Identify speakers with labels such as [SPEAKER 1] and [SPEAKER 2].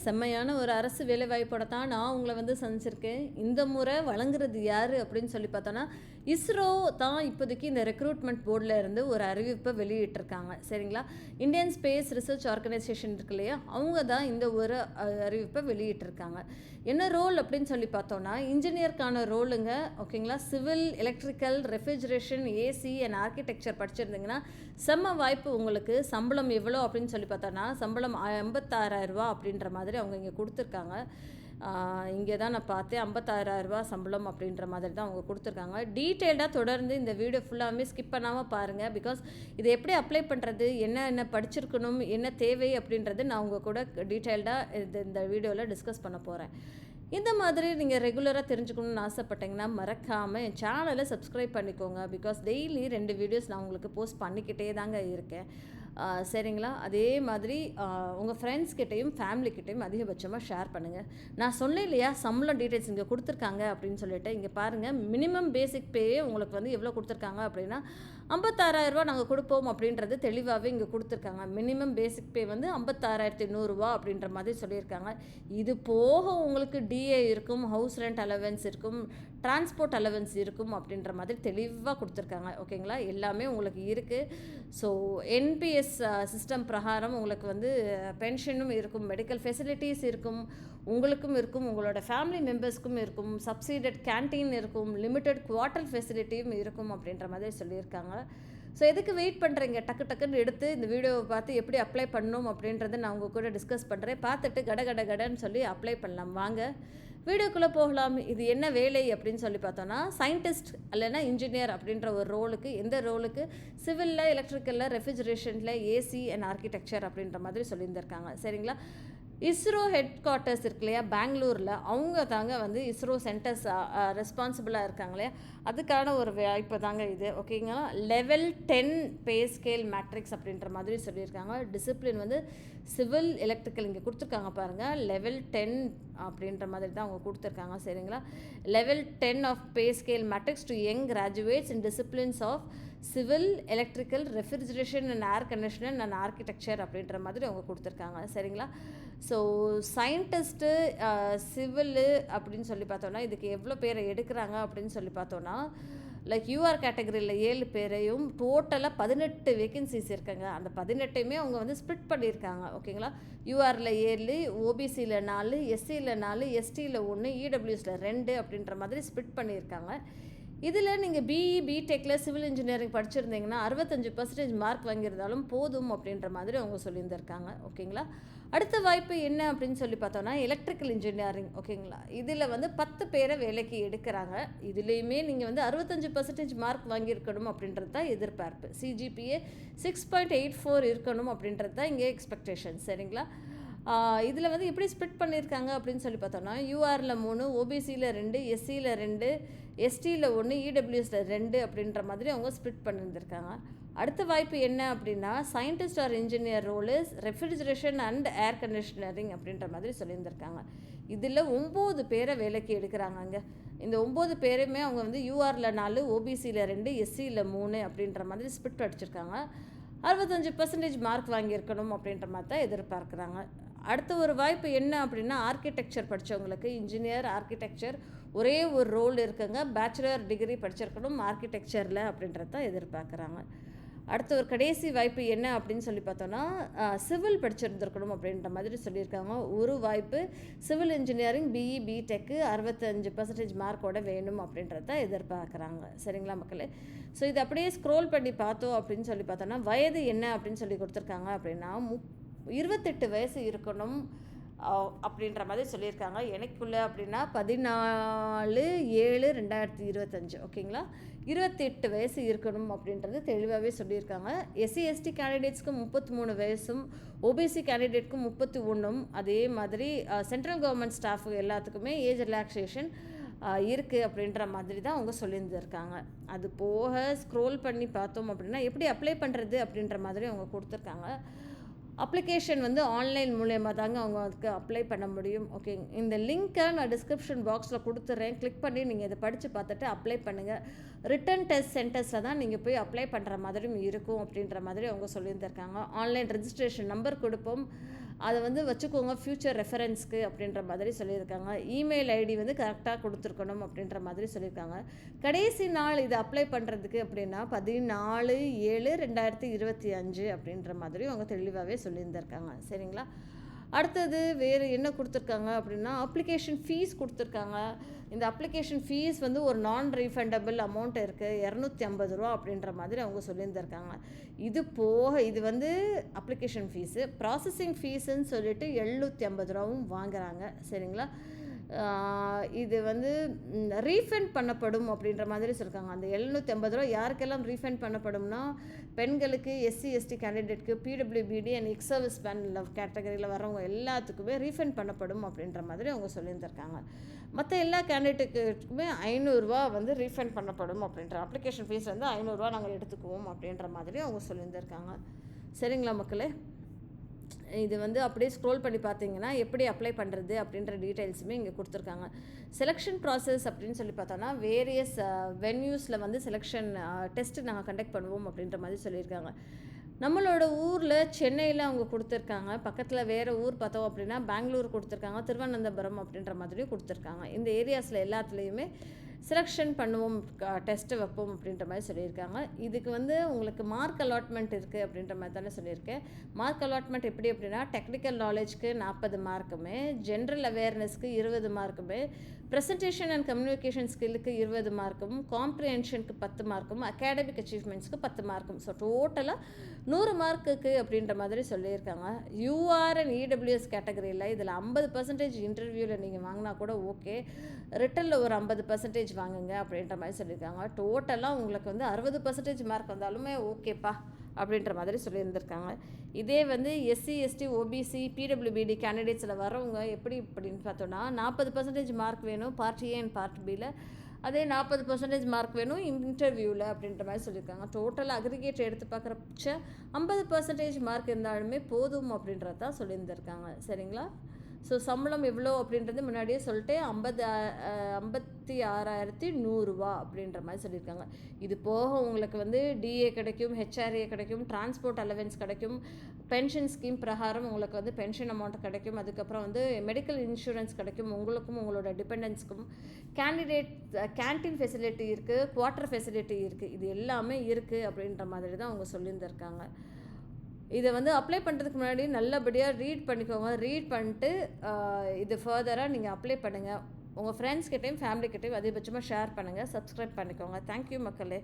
[SPEAKER 1] செம்மையான ஒரு அரசு வேலைவாய்ப்போட தான் நான் உங்களை வந்து சந்திச்சிருக்கேன். இந்த முறை வழங்குறது யார் அப்படின்னு சொல்லி பார்த்தோன்னா, இஸ்ரோ தான் இப்போதைக்கு இந்த ரெக்ரூட்மெண்ட் போர்டில் இருந்து ஒரு அறிவிப்பை வெளியிட்டிருக்காங்க. சரிங்களா? இந்தியன் ஸ்பேஸ் ரிசர்ச் ஆர்கனைசேஷன் இருக்கு இல்லையா, அவங்க தான் இந்த ஒரு அறிவிப்பை வெளியிட்டிருக்காங்க. என்ன ரோல் அப்படின்னு சொல்லி பார்த்தோன்னா, இன்ஜினியருக்கான ரோலுங்க. ஓகேங்களா? Civil, electrical, refrigeration, AC and architecture படிச்சிருந்தீங்கன்னா செம்ம வாய்ப்பு உங்களுக்கு. சம்பளம் எவ்வளோ அப்படின்னு சொல்லி பார்த்தோன்னா, சம்பளம் 56,000 ரூபா அப்படின்ற மாதிரி அவங்க இங்கே கொடுத்துருக்காங்க. இங்கே தான் நான் பார்த்தேன், 56,000 ரூபா சம்பளம் அப்படின்ற மாதிரி தான் அவங்க கொடுத்துருக்காங்க. டீட்டெயில்டாக தொடர்ந்து இந்த வீடியோ ஃபுல்லாகவே ஸ்கிப் பண்ணாமல் பாருங்கள். பிகாஸ் இதை எப்படி அப்ளை பண்ணுறது, என்ன படிச்சிருக்கணும், என்ன தேவை அப்படின்றது நான் உங்கள் கூட டீட்டெயில்டாக இந்த வீடியோவில் டிஸ்கஸ் பண்ண போகிறேன். இந்த மாதிரி நீங்கள் ரெகுலராக தெரிஞ்சுக்கணுன்னு ஆசைப்பட்டீங்கன்னா மறக்காமல் என் சேனலை சப்ஸ்கிரைப் பண்ணிக்கோங்க. பிகாஸ் டெய்லி 2 வீடியோஸ் நான் உங்களுக்கு போஸ்ட் பண்ணிக்கிட்டே தாங்க இருக்கேன். சரிங்களா? அதே மாதிரி உங்கள் ஃப்ரெண்ட்ஸ்கிட்டையும் ஃபேமிலிக்கிட்டையும் அதிகபட்சமாக ஷேர் பண்ணுங்கள். நான் சொன்னேன் இல்லையா, சம்பளம் டீட்டெயில்ஸ் இங்கே கொடுத்துருக்காங்க அப்படின்னு சொல்லிட்டு, இங்கே பாருங்கள். மினிமம் பேசிக் பேயே உங்களுக்கு வந்து எவ்வளோ கொடுத்துருக்காங்க அப்படின்னா 56,000 ரூபா நாங்கள் கொடுப்போம் அப்படின்றது தெளிவாகவே இங்கே கொடுத்துருக்காங்க. மினிமம் பேசிக் பே வந்து 56,100 ரூபா அப்படின்ற மாதிரி சொல்லியிருக்காங்க. இது போக உங்களுக்கு டிஏ இருக்கும், ஹவுஸ் ரெண்ட் அலவன்ஸ் இருக்கும், டிரான்ஸ்போர்ட் அலவன்ஸ் இருக்கும் அப்படின்ற மாதிரி தெளிவாக கொடுத்துருக்காங்க. ஓகேங்களா? எல்லாமே உங்களுக்கு இருக்குது. ஸோ என்பிஎஸ் சிஸ்டம் பிரகாரம் உங்களுக்கு வந்து பென்ஷனும் இருக்கும், மெடிக்கல் ஃபெசிலிட்டிஸ் இருக்கும், உங்களுக்கும் இருக்கும், உங்களோட ஃபேமிலி மெம்பர்ஸ்க்கும் இருக்கும், சப்சிடட் கேன்டீன் இருக்கும், லிமிட்டட் குவார்ட்டர் ஃபெசிலிட்டியும் இருக்கும் அப்படின்ற மாதிரி சொல்லியிருக்காங்க. ஸோ எதுக்கு வெயிட் பண்ணுறீங்க? டக்குன்னு எடுத்து இந்த வீடியோவை பார்த்து எப்படி அப்ளை பண்ணணும் அப்படின்றத நான் உங்கள் கூட டிஸ்கஸ் பண்ணுறேன். பார்த்துட்டு கடன்னு சொல்லி அப்ளை பண்ணலாம். வாங்க வீடியோக்குள்ளே போகலாம். இது என்ன வேலை அப்படின்னு சொல்லி பார்த்தோன்னா, சயின்டிஸ்ட் இல்லைன்னா இன்ஜினியர் அப்படின்ற ஒரு ரோலுக்கு, எந்த ரோலுக்கு, சிவிலில், எலக்ட்ரிக்கலில், ரெஃப்ரிஜரேஷனில், ஏசி அண்ட் ஆர்கிடெக்சர் அப்படின்ற மாதிரி சொல்லியிருந்திருக்காங்க. சரிங்களா? இஸ்ரோ ஹெட் குவார்ட்டர்ஸ் இருக்கு இல்லையா, பெங்களூரில், அவங்க தாங்க வந்து இஸ்ரோ சென்டர்ஸ் ரெஸ்பான்சிபிளாக இருக்காங்க இல்லையா, அதுக்கான ஒரு வாய்ப்பு தாங்க இது. ஓகேங்களா? லெவல் 10 பே ஸ்கேல் மேட்ரிக்ஸ் அப்படின்ற மாதிரி சொல்லியிருக்காங்க. டிசிப்ளின் வந்து சிவில், எலக்ட்ரிக்கல் இங்கே கொடுத்துருக்காங்க பாருங்கள். லெவல் 10 அப்படின்ற மாதிரி தான் அவங்க கொடுத்துருக்காங்க. சரிங்களா? Level 10 of pay scale matrix to young graduates in disciplines of civil, electrical, refrigeration and air conditioner and architecture அப்படின்ற மாதிரி அவங்க கொடுத்துருக்காங்க. சரிங்களா? ஸோ சயின்டிஸ்ட்டு, சிவில்லு அப்படின்னு சொல்லி பார்த்தோன்னா, இதுக்கு எவ்வளோ பேரை எடுக்கிறாங்க அப்படின்னு சொல்லி பார்த்தோன்னா, லைக் யூஆர் கேட்டகரியில் 7 பேரையும் டோட்டலாக 18 வேக்கன்சிஸ் இருக்குங்க. அந்த 18மே அவங்க வந்து ஸ்ப்ளிட் பண்ணியிருக்காங்க. ஓகேங்களா? யூஆரில் 7, ஓபிசியில் 4, எஸ்சியில் 4, எஸ்டியில் 1, இடபிள்யூஎஸில் 2 அப்படின்ற மாதிரி ஸ்ப்ளிட் பண்ணியிருக்காங்க. இதில் நீங்கள் பிஇ, பிடெக்கில் சிவில் இன்ஜினியரிங் படிச்சிருந்தீங்கன்னா 65% மார்க் வாங்கியிருந்தாலும் போதும் அப்படின்ற மாதிரி அவங்க சொல்லியிருந்திருக்காங்க. ஓகேங்களா? அடுத்த வாய்ப்பு என்ன அப்படின்னு சொல்லி பார்த்தோன்னா, எலக்ட்ரிக்கல் இன்ஜினியரிங். ஓகேங்களா? இதில் வந்து 10 பேரை வேலைக்கு எடுக்கிறாங்க. இதுலேயுமே நீங்கள் வந்து 65% மார்க் வாங்கியிருக்கணும் அப்படின்றது தான் எதிர்பார்ப்பு. சிஜிபிஏ 6.84 இருக்கணும் அப்படின்றது தான் இங்கே எக்ஸ்பெக்டேஷன். சரிங்களா? இதில் வந்து எப்படி ஸ்ப்ளிட் பண்ணியிருக்காங்க அப்படின்னு சொல்லி பார்த்தோன்னா, யூஆரில் 3, ஓபிசியில் 2, எஸ்சியில் 2, எஸ்டியில் 1, இடபிள்யூஎஸில் 2 அப்படின்ற மாதிரி அவங்க ஸ்ப்ளிட் பண்ணியிருந்திருக்காங்க. அடுத்த வாய்ப்பு என்ன அப்படின்னா, scientist or engineer role is refrigeration and air conditioning அப்படின்ற மாதிரி சொல்லியிருந்திருக்காங்க. இதில் 9 பேரை வேலைக்கு எடுக்கிறாங்க. இந்த 9 பேருமே அவங்க வந்து யூஆரில் 4, ஓபிசியில் 2, எஸ்சியில் 3 அப்படின்ற மாதிரி ஸ்ப்ளிட் அடிச்சிருக்காங்க. 65% மார்க் வாங்கியிருக்கணும் அப்படின்ற மாதிரி தான் எதிர்பார்க்குறாங்க. அடுத்த ஒரு வாய்ப்பு என்ன அப்படின்னா, ஆர்கிடெக்சர் படித்தவங்களுக்கு, இன்ஜினியர், ஆர்கிடெக்சர் ஒரே ஒரு ரோல் இருக்குங்க. பேச்சுலர் டிகிரி படிச்சிருக்கணும் ஆர்கிடெக்சரில் அப்படின்றது தான் எதிர்பார்க்குறாங்க. அடுத்த ஒரு கடைசி வாய்ப்பு என்ன அப்படின்னு சொல்லி பார்த்தோன்னா, சிவில் படிச்சிருந்துருக்கணும் அப்படின்ற மாதிரி சொல்லியிருக்காங்க. ஒரு வாய்ப்பு சிவில் இன்ஜினியரிங், பிஇ, பிடெக்கு 65% மார்க்கோட வேணும் அப்படின்றத எதிர்பார்க்குறாங்க. சரிங்களா மக்களே? ஸோ இது அப்படியே ஸ்க்ரோல் பண்ணி பார்த்தோம் அப்படின்னு சொல்லி பார்த்தோன்னா, வயது என்ன அப்படின்னு சொல்லி கொடுத்துருக்காங்க அப்படின்னா, 28 வயசு இருக்கணும் அப்படின்ற மாதிரி சொல்லியிருக்காங்க. எனக்குள்ளே அப்படின்னா 14/7/2025. ஓகேங்களா? 28 வயசு இருக்கணும் அப்படின்றது தெளிவாகவே சொல்லியிருக்காங்க. எஸ்சி எஸ்டி கேண்டிடேட்ஸ்க்கு 33 வயசும், ஓபிசி கேண்டிடேட்க்கும் 31. அதே மாதிரி சென்ட்ரல் கவர்மெண்ட் ஸ்டாஃப் எல்லாத்துக்குமே ஏஜ் ரிலாக்ஸேஷன் இருக்குது அப்படின்ற மாதிரி தான் அவங்க சொல்லியிருந்துருக்காங்க. அது போக ஸ்க்ரோல் பண்ணி பார்த்தோம் அப்படின்னா, எப்படி அப்ளை பண்ணுறது அப்படின்ற மாதிரி அவங்க கொடுத்துருக்காங்க. அப்ளிகேஷன் வந்து ஆன்லைன் மூலயமா தாங்க அவங்க அதுக்கு அப்ளை பண்ண முடியும். ஓகே, இந்த லிங்க்கை நான் டிஸ்கிரிப்ஷன் பாக்ஸில் கொடுத்துட்றேன். கிளிக் பண்ணி நீங்கள் இதை படித்து பார்த்துட்டு அப்ளை பண்ணுங்கள். ரிட்டன் டெஸ்ட் சென்டர்ஸில் தான் நீங்கள் போய் அப்ளை பண்ணுற மாதிரியும் இருக்கும் அப்படின்ற மாதிரி அவங்க சொல்லியிருந்திருக்காங்க. ஆன்லைன் ரெஜிஸ்ட்ரேஷன் நம்பர் கொடுப்போம். அதை வந்து வச்சுக்கோங்க ஃப்யூச்சர் ரெஃபரன்ஸ்க்கு அப்படின்ற மாதிரி சொல்லியிருக்காங்க. இமெயில் ஐடி வந்து கரெக்டாக கொடுத்துருக்கணும் அப்படின்ற மாதிரி சொல்லியிருக்காங்க. கடைசி நாள் இதை அப்ளை பண்ணுறதுக்கு அப்படின்னா 14/7/2025 அப்படின்ற மாதிரி அவங்க தெளிவாகவே சொல்லியிருந்திருக்காங்க. சரிங்களா? அடுத்தது வேறு என்ன கொடுத்துருக்காங்க அப்படின்னா அப்ளிகேஷன் ஃபீஸ் கொடுத்துருக்காங்க. இந்த அப்ளிகேஷன் ஃபீஸ் வந்து ஒரு நான் ரீஃபண்டபிள் அமௌண்ட் இருக்குது, ரூ. 250 அப்படின்ற மாதிரி அவங்க சொல்லியிருந்திருக்காங்க. இது போக இது வந்து அப்ளிகேஷன் ஃபீஸு, ப்ராசஸிங் ஃபீஸுன்னு சொல்லிட்டு ரூ. 750 வாங்குகிறாங்க. சரிங்களா? இது வந்து ரீஃபண்ட் பண்ணப்படும் அப்படின்ற மாதிரி சொல்லியிருக்காங்க. அந்த ரூ. 750 யாருக்கெல்லாம் ரீஃபண்ட் பண்ணப்படும்னா பெண்களுக்கு, எஸ்சி எஸ்டி கேண்டிடேட்க்கு, PWBD and ex service man கேட்டகரியில் வரவங்க எல்லாத்துக்குமே ரீஃபண்ட் பண்ணப்படும் அப்படின்ற மாதிரி அவங்க சொல்லியிருந்திருக்காங்க. மற்ற எல்லா கேண்டிடேட்டுக்குமே ரூ. 500 வந்து ரீஃபண்ட் பண்ணப்படும் அப்படின்ற அப்ளிகேஷன் ஃபீஸ் வந்து ரூ. 500 நாங்கள் எடுத்துக்குவோம் அப்படின்ற மாதிரி அவங்க சொல்லியிருந்திருக்காங்க. சரிங்களா மக்களே? இது வந்து அப்படியே ஸ்க்ரோல் பண்ணி பார்த்தீங்கன்னா எப்படி அப்ளை பண்ணுறது அப்படின்ற டீட்டெயில்ஸுமே இங்கே கொடுத்துருக்காங்க. செலெக்ஷன் ப்ராசஸ் அப்படின்னு சொல்லி பார்த்தோன்னா வேரியஸ் வென்யூஸில் வந்து செலெக்ஷன் டெஸ்ட்டு நாங்கள் கண்டக்ட் பண்ணுவோம் அப்படின்ற மாதிரி சொல்லியிருக்காங்க. நம்மளோட ஊரில் சென்னையில் அவங்க கொடுத்துருக்காங்க. பக்கத்தில் வேறு ஊர் பார்த்தோம் அப்படின்னா பெங்களூர் கொடுத்துருக்காங்க, திருவனந்தபுரம் அப்படின்ற மாதிரியும் கொடுத்துருக்காங்க. இந்த ஏரியாஸில் எல்லாத்துலேயுமே செலெக்ஷன் பண்ணுவோம், டெஸ்ட்டு வைப்போம் அப்படின்ற மாதிரி சொல்லியிருக்காங்க. இதுக்கு வந்து உங்களுக்கு மார்க் அலாட்மெண்ட் இருக்குது அப்படின்ற மாதிரி தானே சொல்லியிருக்கேன். மார்க் அலாட்மெண்ட் எப்படி அப்படின்னா டெக்னிக்கல் நாலேஜ்க்கு 40 மார்க்குமே, ஜென்ரல் அவேர்னஸ்க்கு 20 மார்க்குமே, ப்ரெசன்டேஷன் அண்ட் கம்யூனிகேஷன் ஸ்கில்லுக்கு 20 மார்க்கும், காம்ப்ரிஹென்ஷனுக்கு 10 மார்க்கும், அகாடமிக் அச்சீவ்மெண்ட்ஸ்க்கு 10 மார்க்கும். ஸோ டோட்டலாக 100 மார்க்குக்கு அப்படின்ற மாதிரி சொல்லியிருக்காங்க. யூஆர் அண்ட் இடபிள்யூஎஸ் கேட்டகரியில் இதில் 50% இன்டர்வியூவில் நீங்கள் வாங்கினா கூட ஓகே, ரிட்டனில் ஒரு 50% வாங்குங்க அப்படின்ற மாதிரி சொல்லியிருக்காங்க. டோட்டலாக உங்களுக்கு வந்து 60% மார்க் வந்தாலுமே ஓகேப்பா அப்படின்ற மாதிரி சொல்லியிருந்திருக்காங்க. இதே வந்து எஸ்சி எஸ்டி ஓபிசி பிடபிள்யூபிடி கேண்டிடேட்ஸில் வரவங்க எப்படி அப்படின்னு பார்த்தோன்னா 40% மார்க் வேணும் பார்ட் ஏ அண்ட் பார்ட் பியில், அதே 40% மார்க் வேணும் இன்டர்வியூவில் அப்படின்ற மாதிரி சொல்லியிருக்காங்க. டோட்டல் அக்ரிகேட் எடுத்து பார்க்குறப்ப 50% மார்க் இருந்தாலுமே போதும் அப்படின்றது தான் சொல்லியிருந்திருக்காங்க. சரிங்களா? ஸோ சம்பளம் எவ்வளோ அப்படின்றது முன்னாடியே சொல்லிட்டு 56,100 அப்படின்ற மாதிரி சொல்லியிருக்காங்க. இது போக உங்களுக்கு வந்து டிஏ கிடைக்கும், ஹெச்ஆர்ஏ கிடைக்கும், டிரான்ஸ்போர்ட் அலவன்ஸ் கிடைக்கும், பென்ஷன் ஸ்கீம் பிரகாரம் உங்களுக்கு வந்து பென்ஷன் அமௌண்ட் கிடைக்கும், அதுக்கப்புறம் வந்து மெடிக்கல் இன்சூரன்ஸ் கிடைக்கும் உங்களுக்கும் உங்களோட டிபெண்டன்ஸ்க்கும், கேன்டீன் ஃபெசிலிட்டி இருக்குது, குவார்ட்டர் ஃபெசிலிட்டி இருக்குது, இது எல்லாமே இருக்குது அப்படின்ற மாதிரி தான் அவங்க சொல்லியிருந்திருக்காங்க. இதை வந்து அப்ளை பண்ணுறதுக்கு முன்னாடி நல்லபடியாக ரீட் பண்ணிக்கோங்க. ரீட் பண்ணிட்டு இது ஃபர்தராக நீங்கள் அப்ளை பண்ணுங்கள். உங்கள் ஃப்ரெண்ட்ஸ்கிட்டையும் ஃபேமிலிக்கிட்டையும் அதிகபட்சமாக ஷேர் பண்ணுங்கள். சப்ஸ்கிரைப் பண்ணிக்கோங்க. தேங்க்யூ மக்களே.